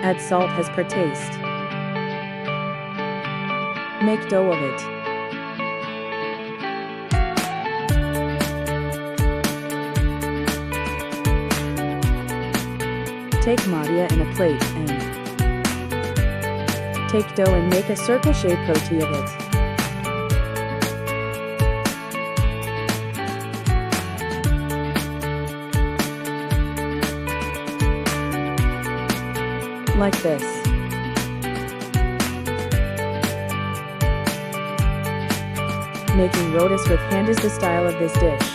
Add salt as per taste. Make dough of it. Take maida in a plate and take dough and make a circle-shaped roti of it. Like this. Making rotis with hand is the style of this dish.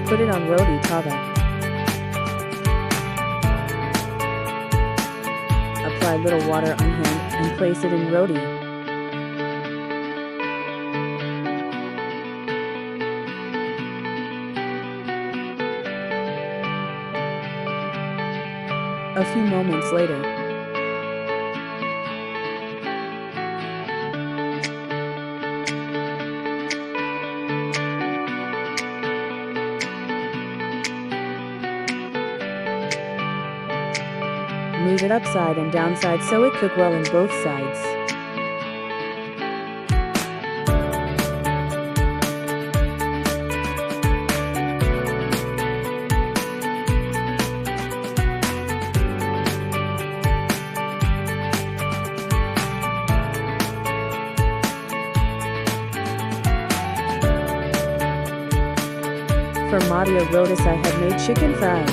Put it on roti tava. Apply little water on hand and place it in roti. A few moments later, move it upside and downside so it cook well in both sides. For Maida Roti I had made chicken fried.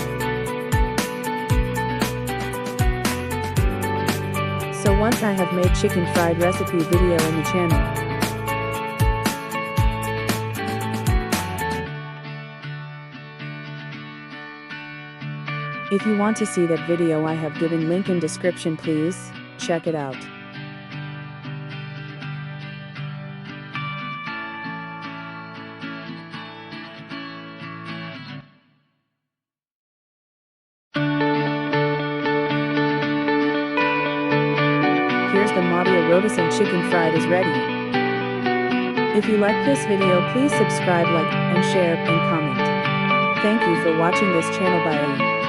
So once I have made chicken fried recipe video in the channel. If you want to see that video I have given link in description, please check it out. Here's the Maida Roti and chicken fried is ready. If you like this video, please subscribe, like, and share, and comment. Thank you for watching this channel. Bye.